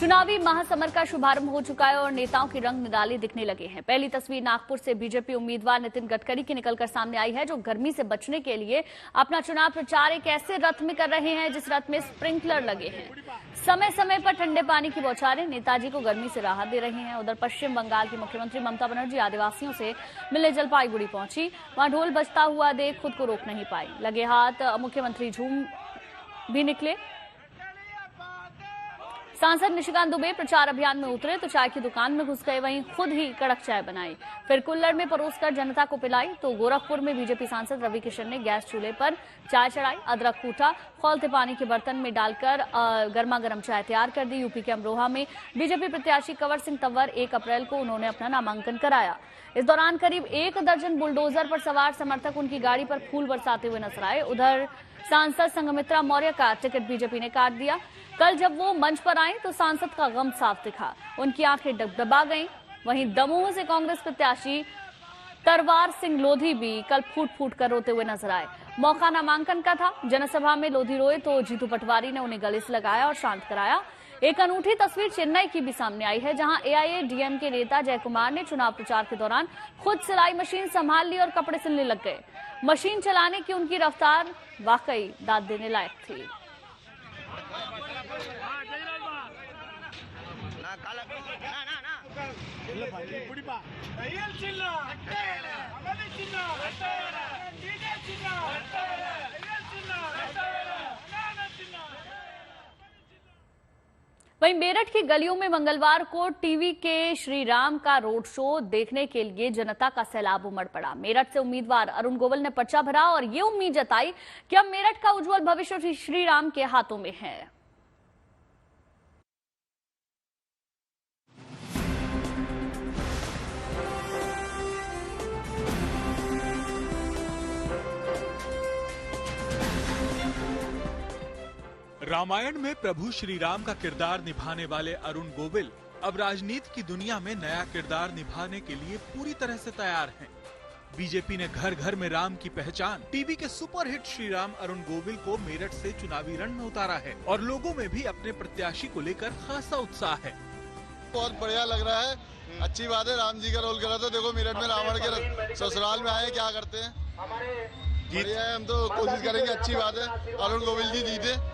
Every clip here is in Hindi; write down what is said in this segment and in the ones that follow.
चुनावी महासमर का शुभारंभ हो चुका है और नेताओं के रंग निराले दिखने लगे हैं। पहली तस्वीर नागपुर से बीजेपी उम्मीदवार नितिन गडकरी की निकलकर सामने आई है, जो गर्मी से बचने के लिए अपना चुनाव प्रचार एक ऐसे रथ में कर रहे हैं जिस रथ में स्प्रिंकलर लगे हैं। समय समय पर ठंडे पानी की बौछारें नेताजी को गर्मी से राहत दे रही हैं। उधर पश्चिम बंगाल की मुख्यमंत्री ममता बनर्जी आदिवासियों से मिलने जलपाईगुड़ी पहुंची। वहां ढोल बजता हुआ देख खुद को रोक नहीं पाई। लगे हाथ मुख्यमंत्री झूम भी निकले। सांसद निशिकांत दुबे प्रचार अभियान में उतरे तो चाय की दुकान में घुस गए, वहीं खुद ही कड़क चाय बनाई, फिर कुल्हड़ में परोसकर जनता को पिलाई। तो गोरखपुर में बीजेपी सांसद रवि किशन ने गैस चूल्हे पर चाय चढ़ाई, अदरक कूटा, खौलते पानी के बर्तन में डालकर गर्मा गर्म चाय तैयार कर दी। यूपी के अमरोहा में बीजेपी प्रत्याशी कंवर सिंह तंवर 1 अप्रैल को उन्होंने अपना नामांकन कराया। इस दौरान करीब 1 दर्जन बुलडोजर पर सवार समर्थक उनकी गाड़ी पर फूल बरसाते हुए नजर आए। उधर सांसद संघमित्रा मौर्य का टिकट बीजेपी ने काट दिया। कल जब वो मंच पर आए तो सांसद का गम साफ दिखा, उनकी आंखें डगडगा गईं। वहीं दमोह से कांग्रेस प्रत्याशी तरवार सिंह लोधी भी कल फूट फूट कर रोते हुए नजर आए। मौका नामांकन का था। जनसभा में लोधी रोए तो जीतू पटवारी ने उन्हें गले से लगाया और शांत कराया। एक अनूठी तस्वीर चेन्नई की भी सामने आई है, जहां एआईएडीएमके नेता जयकुमार ने चुनाव प्रचार के दौरान खुद सिलाई मशीन संभाल ली और कपड़े सिलने लग गए। मशीन चलाने की उनकी रफ्तार वाकई दाद देने लायक थी। वहीं मेरठ की गलियों में मंगलवार को टीवी के श्री राम का रोड शो देखने के लिए जनता का सैलाब उमड़ पड़ा। मेरठ से उम्मीदवार अरुण गोविल ने पर्चा भरा और ये उम्मीद जताई कि अब मेरठ का उज्जवल भविष्य श्री राम के हाथों में है। रामायण में प्रभु श्री राम का किरदार निभाने वाले अरुण गोविल अब राजनीति की दुनिया में नया किरदार निभाने के लिए पूरी तरह से तैयार हैं। बीजेपी ने घर घर में राम की पहचान टीवी के सुपरहिट श्री राम अरुण गोविल को मेरठ से चुनावी रण में उतारा है और लोगों में भी अपने प्रत्याशी को लेकर खासा उत्साह है। बहुत बढ़िया लग रहा है, अच्छी बात है। राम जी का रोल करा तो देखो मेरठ में रावण के ससुराल में आए, क्या करते हैं, बढ़िया है। हम तो कोशिश करेंगे, अच्छी बात है, अरुण गोविल जी जीते।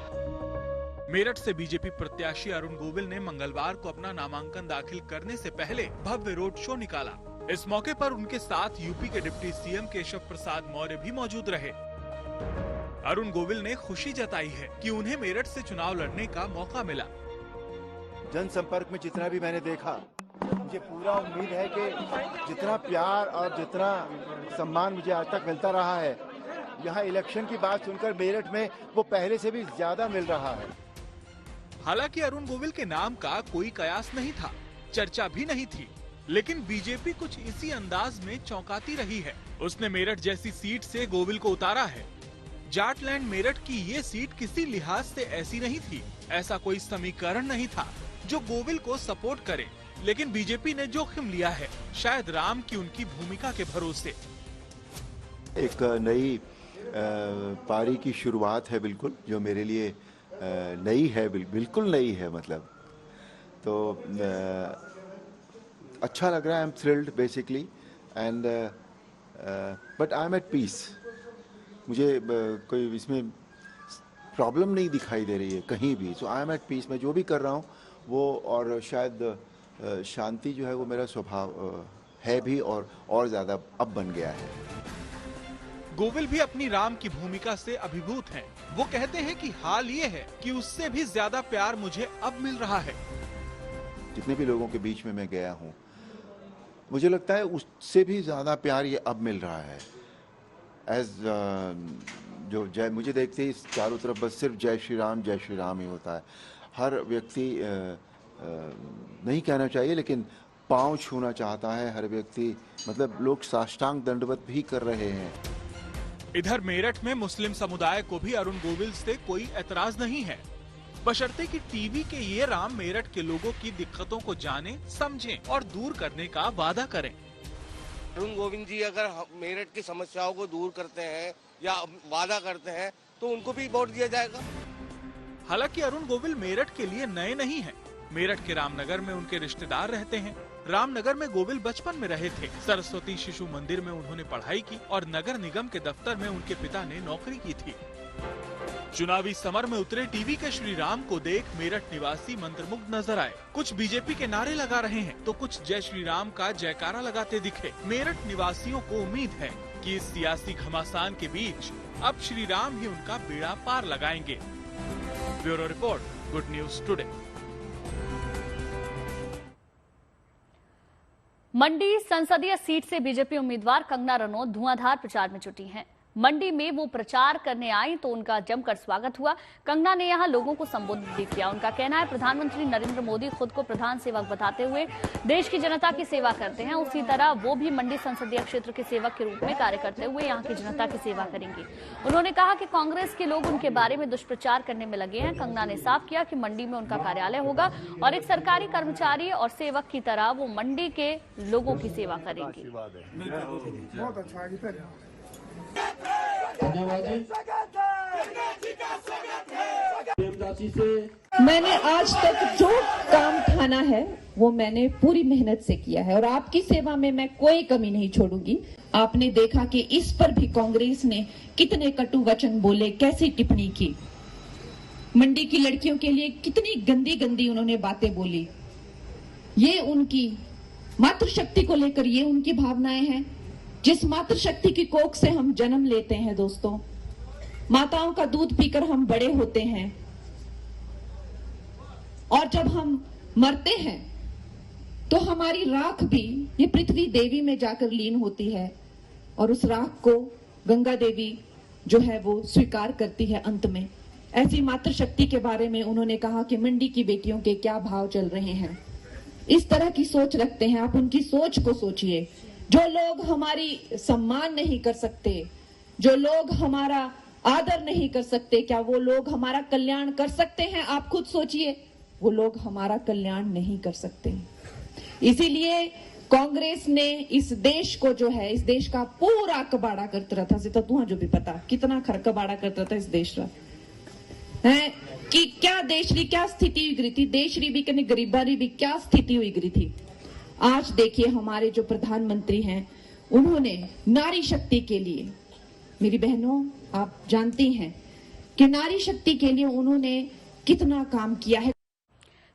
मेरठ से बीजेपी प्रत्याशी अरुण गोविल ने मंगलवार को अपना नामांकन दाखिल करने से पहले भव्य रोड शो निकाला। इस मौके पर उनके साथ यूपी के डिप्टी सीएम केशव प्रसाद मौर्य भी मौजूद रहे। अरुण गोविल ने खुशी जताई है कि उन्हें मेरठ से चुनाव लड़ने का मौका मिला। जनसंपर्क में जितना भी मैंने देखा, मुझे पूरा उम्मीद है कि जितना प्यार और जितना सम्मान मुझे आज तक मिलता रहा है, यहाँ इलेक्शन की बात सुनकर मेरठ में वो पहले से भी ज्यादा मिल रहा है। हालांकि अरुण गोविल के नाम का कोई कयास नहीं था, चर्चा भी नहीं थी, लेकिन बीजेपी कुछ इसी अंदाज में चौंकाती रही है। उसने मेरठ जैसी सीट से गोविल को उतारा है। जाटलैंड मेरठ की ये सीट किसी लिहाज से ऐसी नहीं थी, ऐसा कोई समीकरण नहीं था जो गोविल को सपोर्ट करे, लेकिन बीजेपी ने जोखिम लिया है, शायद राम की उनकी भूमिका के भरोसे। एक नई पारी की शुरुआत है, बिल्कुल जो मेरे लिए नई है, बिल्कुल नई है। मतलब तो अच्छा लग रहा है। I am thrilled basically and but I am at peace. मुझे कोई इसमें प्रॉब्लम नहीं दिखाई दे रही है कहीं भी। सो आई एम एट पीस। मैं जो भी कर रहा हूँ वो, और शायद शांति जो है वो मेरा स्वभाव है भी, और ज्यादा अब बन गया है। गोविल भी अपनी राम की भूमिका से अभिभूत हैं। वो कहते हैं कि हाल ये है कि उससे भी ज्यादा प्यार मुझे अब मिल रहा है। जितने भी लोगों के बीच में मैं गया हूँ, मुझे लगता है उससे भी ज्यादा प्यार ये अब मिल रहा है। जो जय मुझे देखते ही चारों तरफ बस सिर्फ जय श्री राम ही होता है। हर व्यक्ति नहीं कहना चाहिए, लेकिन पांव छूना चाहता है हर व्यक्ति। मतलब लोग साष्टांग दंडवत भी कर रहे हैं। इधर मेरठ में मुस्लिम समुदाय को भी अरुण गोविल से कोई एतराज नहीं है, बशर्ते कि टीवी के ये राम मेरठ के लोगों की दिक्कतों को जाने, समझें और दूर करने का वादा करें। अरुण गोविल जी अगर मेरठ की समस्याओं को दूर करते हैं या वादा करते हैं तो उनको भी वोट दिया जाएगा। हालांकि अरुण गोविल मेरठ के लिए नए नहीं हैं। मेरठ के रामनगर में उनके रिश्तेदार रहते हैं। रामनगर में गोविल बचपन में रहे थे। सरस्वती शिशु मंदिर में उन्होंने पढ़ाई की और नगर निगम के दफ्तर में उनके पिता ने नौकरी की थी। चुनावी समर में उतरे टीवी के श्री राम को देख मेरठ निवासी मंत्रमुग्ध नजर आए। कुछ बीजेपी के नारे लगा रहे हैं तो कुछ जय श्री राम का जयकारा लगाते दिखे। मेरठ निवासियों को उम्मीद है कि इस सियासी घमासान के बीच अब श्री राम ही उनका बेड़ा पार लगाएंगे। Bureau report, good news today. Mandi संसदीय सीट से बीजेपी उम्मीदवार कंगना रनौत धुआंधार प्रचार में जुटी हैं। मंडी में वो प्रचार करने आई तो उनका जमकर स्वागत हुआ। कंगना ने यहां लोगों को संबोधित भी किया। उनका कहना है प्रधानमंत्री नरेंद्र मोदी खुद को प्रधान सेवक बताते हुए देश की जनता की सेवा करते हैं, उसी तरह वो भी मंडी संसदीय क्षेत्र के सेवक के रूप में कार्य करते हुए यहां की जनता की सेवा करेंगी। उन्होंने कहा कि कांग्रेस के लोग उनके बारे में दुष्प्रचार करने में लगे हैं। कंगना ने साफ किया कि मंडी में उनका कार्यालय होगा और एक सरकारी कर्मचारी और सेवक की तरह वो मंडी के लोगों की सेवा करेंगी। बहुत अच्छा। मैंने आज तक जो काम ठाना है वो मैंने पूरी मेहनत से किया है और आपकी सेवा में मैं कोई कमी नहीं छोड़ूंगी। आपने देखा कि इस पर भी कांग्रेस ने कितने कटु वचन बोले, कैसी टिप्पणी की, मंडी की लड़कियों के लिए कितनी गंदी गंदी उन्होंने बातें बोली। ये उनकी मातृशक्ति को लेकर ये उनकी भावनाएं हैं। जिस मातृशक्ति की कोख से हम जन्म लेते हैं दोस्तों, माताओं का दूध पीकर हम बड़े होते हैं और जब हम मरते हैं तो हमारी राख भी ये पृथ्वी देवी में जाकर लीन होती है और उस राख को गंगा देवी जो है वो स्वीकार करती है अंत में। ऐसी मातृशक्ति के बारे में उन्होंने कहा कि मंडी की बेटियों के क्या भाव चल रहे हैं। इस तरह की सोच रखते हैं आप, उनकी सोच को सोचिए। जो लोग हमारी सम्मान नहीं कर सकते, जो लोग हमारा आदर नहीं कर सकते, क्या वो लोग हमारा कल्याण कर सकते हैं? आप खुद सोचिए, वो लोग हमारा कल्याण नहीं कर सकते। इसीलिए कांग्रेस ने इस देश को जो है, इस देश का पूरा कबाड़ा करता रहा था। तो तुहा जो भी पता कितना खर कबाड़ा करता था इस देश का है कि क्या देश री क्या स्थिति हुई गई थी, देश री भी कने गरीबा री भी क्या स्थिति हुई गई थी। आज देखिए हमारे जो प्रधानमंत्री हैं उन्होंने नारी शक्ति के लिए, मेरी बहनों आप जानती हैं कि नारी शक्ति के लिए उन्होंने कितना काम किया है।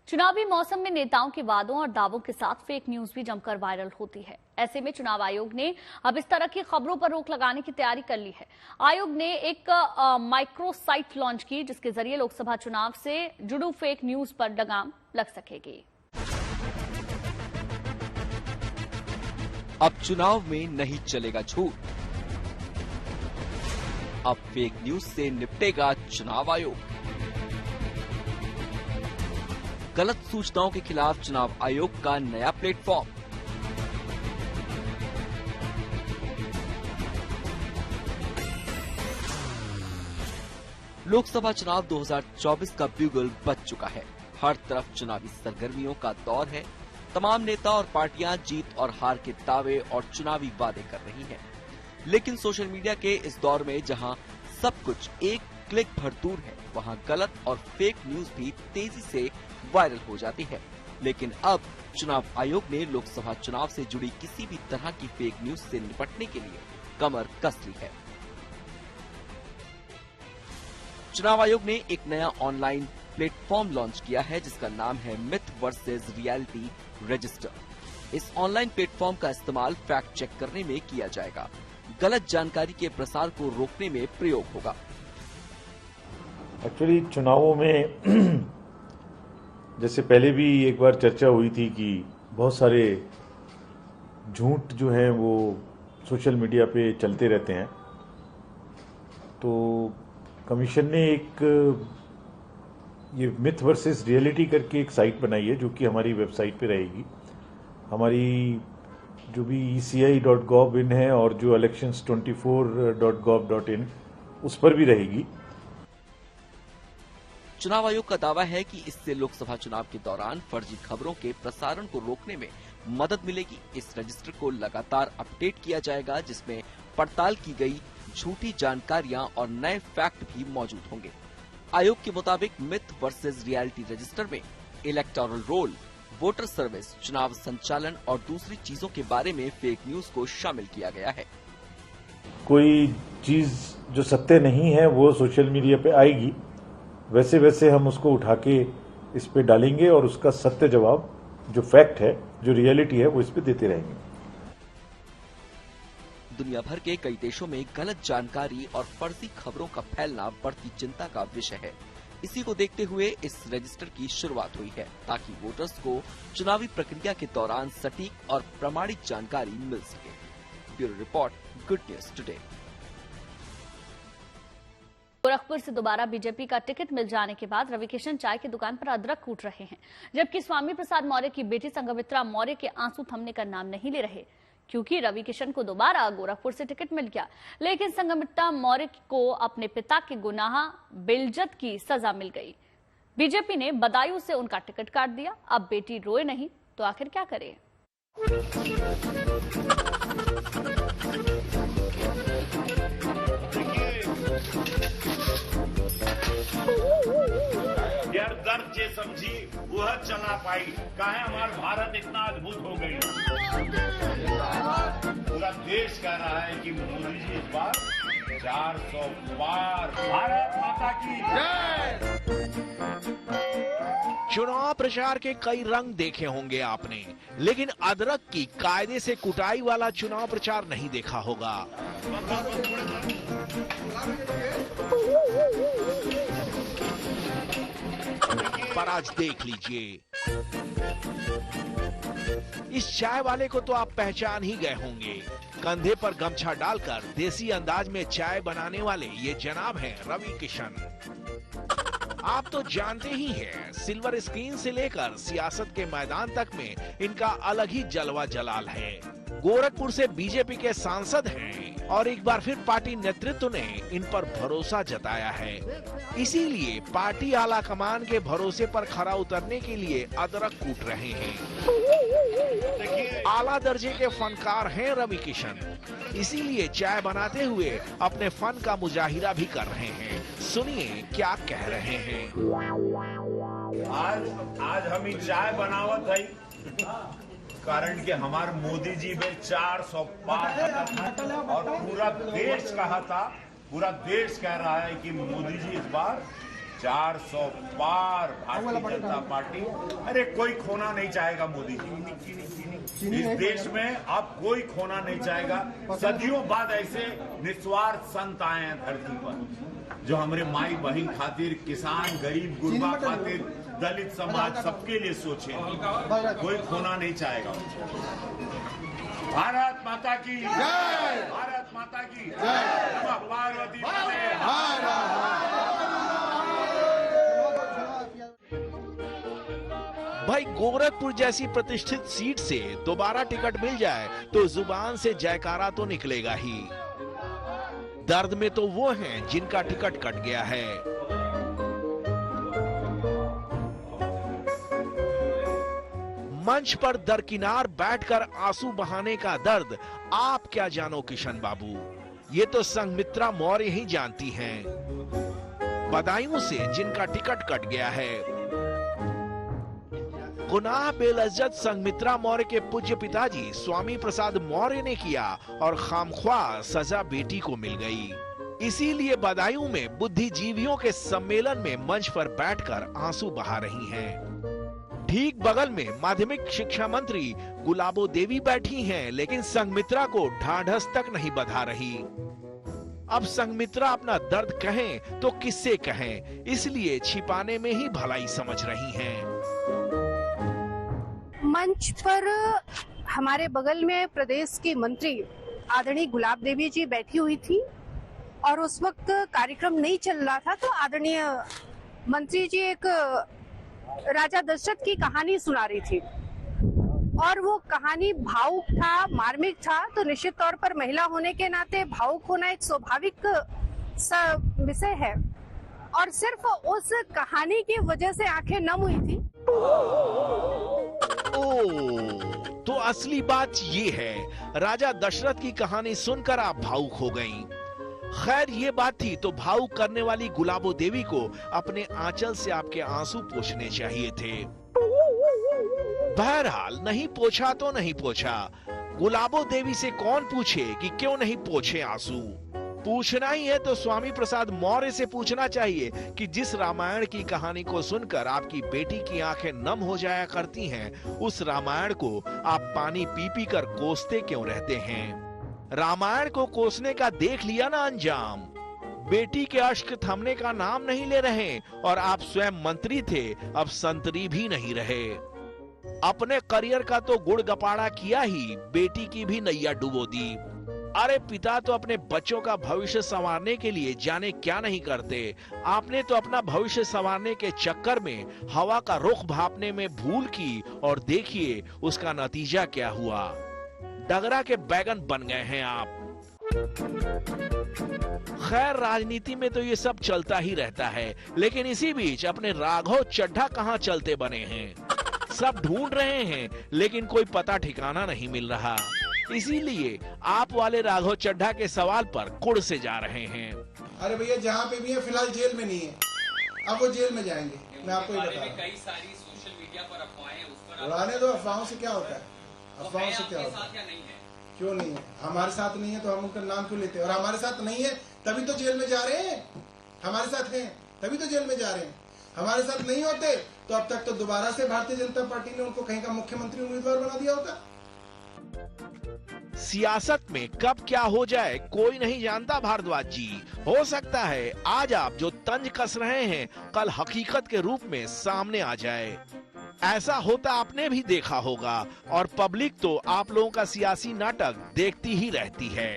चुनावी मौसम में नेताओं के वादों और दावों के साथ फेक न्यूज भी जमकर वायरल होती है। ऐसे में चुनाव आयोग ने अब इस तरह की खबरों पर रोक लगाने की तैयारी कर ली है। आयोग ने एक माइक्रो साइट लॉन्च की जिसके जरिए लोकसभा चुनाव से जुड़ी फेक न्यूज पर लगाम लग सकेगी। अब चुनाव में नहीं चलेगा झूठ, अब फेक न्यूज से निपटेगा चुनाव आयोग। गलत सूचनाओं के खिलाफ चुनाव आयोग का नया प्लेटफॉर्म। लोकसभा चुनाव 2024 का ब्यूगल बज चुका है। हर तरफ चुनावी सरगर्मियों का दौर है। तमाम नेता और पार्टियां जीत और हार के दावे और चुनावी वादे कर रही हैं। लेकिन सोशल मीडिया के इस दौर में जहां सब कुछ एक क्लिक भर दूर है, वहां गलत और फेक न्यूज भी तेजी से वायरल हो जाती है। लेकिन अब चुनाव आयोग ने लोकसभा चुनाव से जुड़ी किसी भी तरह की फेक न्यूज से निपटने के लिए कमर कस ली है। चुनाव आयोग ने एक नया ऑनलाइन प्लेटफॉर्म लॉन्च किया है जिसका नाम है मिथ वर्सेस रियलिटी रजिस्टर। इस ऑनलाइन प्लेटफॉर्म का इस्तेमाल फैक्ट चेक करने में किया जाएगा, गलत जानकारी के प्रसार को रोकने में प्रयोग होगा। एक्चुअली चुनावों में जैसे पहले भी एक बार चर्चा हुई थी कि बहुत सारे झूठ जो हैं वो सोशल मीडिया पे चलते रहते हैं, तो कमीशन ने एक ये मिथ वर्सेस रियलिटी करके एक साइट बनाई है जो कि हमारी वेबसाइट पे रहेगी। हमारी जो भी eci.gov.in है और जो elections24.gov.in उस पर भी रहेगी। चुनाव आयोग का दावा है कि इससे लोकसभा चुनाव के दौरान फर्जी खबरों के प्रसारण को रोकने में मदद मिलेगी। इस रजिस्टर को लगातार अपडेट किया जाएगा जिसमें पड़ताल की गई झूठी जानकारियां और नए फैक्ट भी मौजूद होंगे। आयोग के मुताबिक मिथ वर्सेस रियलिटी रजिस्टर में इलेक्टोरल रोल, वोटर सर्विस, चुनाव संचालन और दूसरी चीजों के बारे में फेक न्यूज को शामिल किया गया है। कोई चीज जो सत्य नहीं है वो सोशल मीडिया पे आएगी, वैसे वैसे हम उसको उठा के इस पे डालेंगे और उसका सत्य जवाब, जो फैक्ट है, जो रियलिटी है, वो इस पे देते रहेंगे। दुनिया भर के कई देशों में गलत जानकारी और फर्जी खबरों का फैलना बढ़ती चिंता का विषय है। इसी को देखते हुए इस रजिस्टर की शुरुआत हुई है ताकि वोटर्स को चुनावी प्रक्रिया के दौरान सटीक और प्रमाणित जानकारी मिल सके। Bureau report, good news today. Gorakhpur से दोबारा बीजेपी का टिकट मिल जाने के बाद रविकिशन चाय की दुकान पर अदरक कूट रहे हैं, जबकि स्वामी प्रसाद मौर्य की बेटी संघमित्रा मौर्य के आंसू थमने का नाम नहीं ले रहे, क्योंकि रविकिशन को दोबारा गोरखपुर से टिकट मिल गया। लेकिन संघमित्रा मौर्य को अपने पिता के गुनाह बेइज्जत की सजा मिल गई। बीजेपी ने बदायूं से उनका टिकट काट दिया। अब बेटी रोए नहीं तो आखिर क्या करे। दर्द जे समझी वह चला पाई, काहे हमारा भारत इतना अद्भुत हो गई। पूरा देश कह रहा है कि मोदी जी इस बार 400 पार। भारत माता की जय। चुनाव प्रचार के कई रंग देखे होंगे आपने, लेकिन अदरक की कायदे से कुटाई वाला चुनाव प्रचार नहीं देखा होगा। पर आज देख लीजिए, इस चाय वाले को तो आप पहचान ही गए होंगे। कंधे पर गमछा डालकर देसी अंदाज में चाय बनाने वाले ये जनाब हैं रविकिशन। आप तो जानते ही हैं, सिल्वर स्क्रीन से लेकर सियासत के मैदान तक में इनका अलग ही जलवा जलाल है। गोरखपुर से बीजेपी के सांसद हैं और एक बार फिर पार्टी नेतृत्व ने इन पर भरोसा जताया है। इसीलिए पार्टी आला कमान के भरोसे पर खरा उतरने के लिए अदरक कूट रहे हैं। आला दर्जे के फनकार हैं रविकिशन, इसीलिए चाय बनाते हुए अपने फन का मुजाहिरा भी कर रहे हैं। सुनिए क्या कह रहे हैं। आज हम चाय बनावत है कारण कि हमारे मोदी जी में 400 पार और पूरा देश कहा था, पूरा देश कह रहा है कि मोदी जी इस बार 400 पार। भारतीय जनता पार्टी, अरे कोई खोना नहीं चाहेगा मोदी जी इस देश में। अब कोई खोना नहीं चाहेगा। सदियों बाद ऐसे निस्वार्थ संत आए हैं धरती पर, जो हमारे माई बहन खातिर, किसान, गरीब गुरबा खातिर, दलित समाज, सबके लिए सोचे। कोई खोना नहीं चाहेगा। भारत माता की जय। भारत माता की जय। पार्वती भाई, गोरखपुर जैसी प्रतिष्ठित सीट से दोबारा टिकट मिल जाए तो जुबान से जयकारा तो निकलेगा ही। दर्द में तो वो हैं जिनका टिकट कट गया है। मंच पर दरकिनार बैठकर आंसू बहाने का दर्द आप क्या जानो किशन बाबू, ये तो संघमित्रा मौर्य ही जानती हैं। बदायूं से जिनका टिकट कट गया है। गुनाह बेलज्जत संघमित्रा मौर्य के पूज्य पिताजी स्वामी प्रसाद मौर्य ने किया और खामख्वाह सजा बेटी को मिल गई। इसीलिए बदायूं में बुद्धिजीवियों के सम्मेलन में मंच पर बैठकर आंसू बहा रही हैं। ठीक बगल में माध्यमिक शिक्षा मंत्री गुलाबो देवी बैठी हैं, लेकिन संघमित्रा को ढांढस तक नहीं बधा रही। अब संघमित्रा अपना दर्द कहें तो किससे कहें, इसलिए छिपाने में ही भलाई समझ रही हैं। मंच पर हमारे बगल में प्रदेश की मंत्री आदरणीय गुलाब देवी जी बैठी हुई थी और उस वक्त कार्यक्रम नहीं चल रहा था, तो आदरणीय मंत्री जी एक राजा दशरथ की कहानी सुना रही थी और वो कहानी भावुक था, मार्मिक था। तो निश्चित तौर पर महिला होने के नाते भावुक होना एक स्वाभाविक विषय है और सिर्फ उस कहानी की वजह से आंखें नम हुई थी। तो असली बात ये है, राजा दशरथ की कहानी सुनकर आप भावुक हो गईं। खैर ये बात थी तो भावुक करने वाली गुलाबो देवी को अपने आंचल से आपके आंसू पोंछने चाहिए थे। बहरहाल नहीं पोंछा तो नहीं पोंछा। गुलाबो देवी से कौन पूछे कि क्यों नहीं पोंछे आंसू। पूछना ही है तो स्वामी प्रसाद मौर्य से पूछना चाहिए कि जिस रामायण की कहानी को सुनकर आपकी बेटी की आंखें नम हो जाया करती हैं, उस रामायण को आप पानी पी पी कर कोसते क्यों रहते हैं। रामायण को कोसने का देख लिया ना अंजाम। बेटी के अश्क थमने का नाम नहीं ले रहे और आप स्वयं मंत्री थे, अब संतरी भी नहीं रहे। अपने करियर का तो गुड़ गपाड़ा किया ही, बेटी की भी नैया डुबो दी। अरे पिता तो अपने बच्चों का भविष्य संवारने के लिए जाने क्या नहीं करते। आपने तो अपना भविष्य संवारने के चक्कर में हवा का रुख भांपने में भूल की और देखिए उसका नतीजा क्या हुआ। डगरा के बैगन बन गए हैं आप। खैर राजनीति में तो ये सब चलता ही रहता है, लेकिन इसी बीच अपने राघव चड्ढा कहाँ चलते बने हैं। सब ढूंढ रहे हैं लेकिन कोई पता ठिकाना नहीं मिल रहा। इसीलिए आप वाले राघव चड्ढा के सवाल पर कुड़ से जा रहे हैं। अरे भैया जहाँ पे भी है फिलहाल जेल में नहीं है, अब वो जेल में जाएंगे। मैं आपको ये बता रहा हूँ। कई सारी सोशल मीडिया पर अफवाहें, उस पर उड़ाने दो। अफवाहों से क्या होता है? अफवाहों से क्या होता है? क्यों नहीं है? हमारे साथ नहीं है तो हम उनका नाम क्यों लेते हैं? और हमारे साथ नहीं है तभी तो जेल में जा रहे हैं। हमारे साथ हैं तभी तो जेल में जा रहे हैं। हमारे साथ नहीं होते तो अब तक तो दोबारा से भारतीय जनता पार्टी ने उनको कहीं का मुख्यमंत्री उम्मीदवार बना दिया होता। सियासत में कब क्या हो जाए कोई नहीं जानता भारद्वाज जी। हो सकता है आज आप जो तंज कस रहे हैं कल हकीकत के रूप में सामने आ जाए। ऐसा होता आपने भी देखा होगा और पब्लिक तो आप लोगों का सियासी नाटक देखती ही रहती है।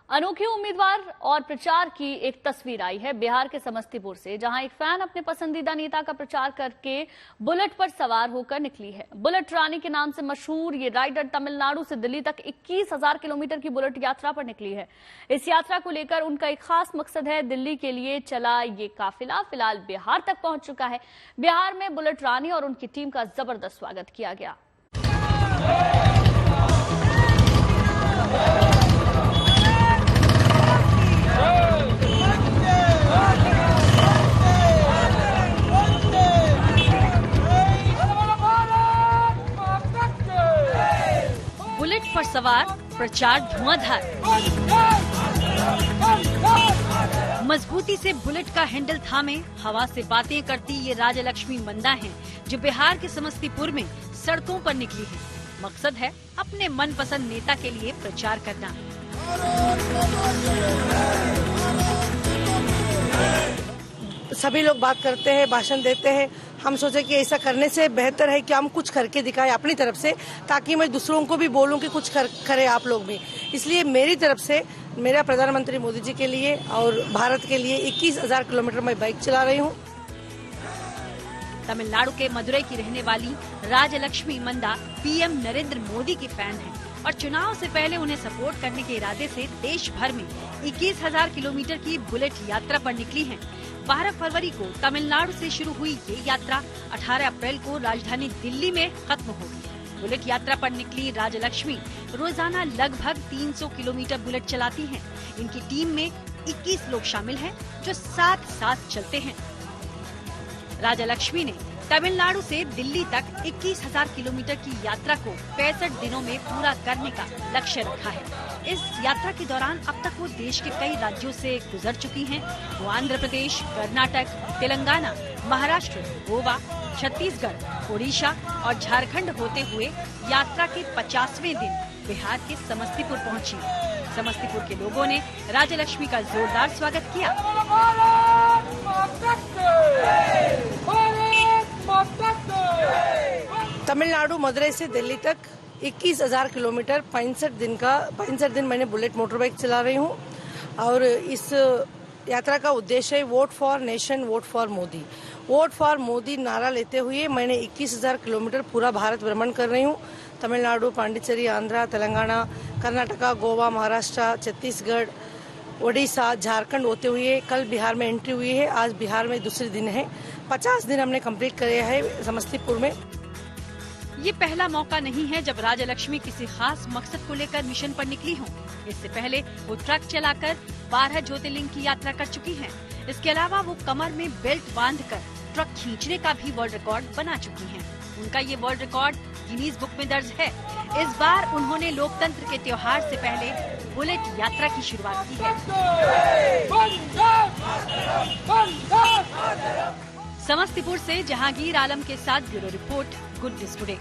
अनोखे उम्मीदवार और प्रचार की एक तस्वीर आई है बिहार के समस्तीपुर से, जहां एक फैन अपने पसंदीदा नेता का प्रचार करके बुलेट पर सवार होकर निकली है। बुलेट रानी के नाम से मशहूर ये राइडर तमिलनाडु से दिल्ली तक 21,000 किलोमीटर की बुलेट यात्रा पर निकली है। इस यात्रा को लेकर उनका एक खास मकसद है। दिल्ली के लिए चला ये काफिला फिलहाल बिहार तक पहुंच चुका है। बिहार में बुलेट रानी और उनकी टीम का जबरदस्त स्वागत किया गया। बुलेट पर सवार प्रचार धुआंधार। मजबूती से बुलेट का हैंडल थामे हवा से बातें करती ये राजलक्ष्मी मंदा हैं, जो बिहार के समस्तीपुर में सड़कों पर निकली है। मकसद है अपने मनपसंद नेता के लिए प्रचार करना। सभी लोग बात करते हैं, भाषण देते हैं। हम सोचे कि ऐसा करने से बेहतर है कि हम कुछ करके दिखाएं अपनी तरफ से, ताकि मैं दूसरों को भी बोलूं कि कुछ करें आप लोग भी। इसलिए मेरी तरफ से मेरा प्रधानमंत्री मोदी जी के लिए और भारत के लिए 21,000 किलोमीटर मैं बाइक चला रही हूं। तमिलनाडु के मदुरई की रहने वाली राजलक्ष्मी मंदा पीएम नरेंद्र मोदी की फैन है और चुनाव से पहले उन्हें सपोर्ट करने के इरादे से देश भर में 21,000 किलोमीटर की बुलेट यात्रा पर निकली हैं। 12 फरवरी को तमिलनाडु से शुरू हुई ये यात्रा 18 अप्रैल को राजधानी दिल्ली में खत्म होगी। बुलेट यात्रा पर निकली राजलक्ष्मी रोजाना लगभग 300 किलोमीटर बुलेट चलाती हैं। इनकी टीम में 21 लोग शामिल हैं जो साथ साथ चलते हैं। राजलक्ष्मी ने तमिलनाडु से दिल्ली तक 21,000 किलोमीटर की यात्रा को 65 दिनों में पूरा करने का लक्ष्य रखा है। इस यात्रा के दौरान अब तक वो देश के कई राज्यों से गुजर चुकी हैं। वो आंध्र प्रदेश, कर्नाटक, तेलंगाना, महाराष्ट्र, गोवा, छत्तीसगढ़, ओडिशा और झारखंड होते हुए यात्रा के 50वें दिन बिहार के समस्तीपुर पहुंची। समस्तीपुर के लोगों ने राजलक्ष्मी का जोरदार स्वागत किया। तमिलनाडु मदुरई से दिल्ली तक 21,000 किलोमीटर 65 दिन मैंने बुलेट मोटर बाइक चला रही हूँ। और इस यात्रा का उद्देश्य है vote for nation, vote for Modi. Vote for Modi नारा लेते हुए मैंने 21,000 किलोमीटर पूरा भारत भ्रमण कर रही हूँ। तमिलनाडु, पांडिचेरी, आंध्रा, तेलंगाना, कर्नाटका, गोवा, महाराष्ट्र, छत्तीसगढ़, ओडिशा, झारखंड होते हुए कल बिहार में एंट्री हुई है। आज बिहार में दूसरे दिन है। 50 दिन हमने कंप्लीट करे हैं समस्तीपुर में। ये पहला मौका नहीं है जब राजलक्ष्मी किसी खास मकसद को लेकर मिशन पर निकली हों। इससे पहले वो ट्रक चलाकर 12 ज्योतिर्लिंग की यात्रा कर चुकी हैं। इसके अलावा वो कमर में बेल्ट बांधकर ट्रक खींचने का भी वर्ल्ड रिकॉर्ड बना चुकी हैं। उनका ये वर्ल्ड रिकॉर्ड गिनीज बुक में दर्ज है। इस बार उन्होंने लोकतंत्र के त्योहार से पहले बुलेट यात्रा की शुरुआत की है। समस्तीपुर से जहांगीर आलम के साथ bureau report, good news today.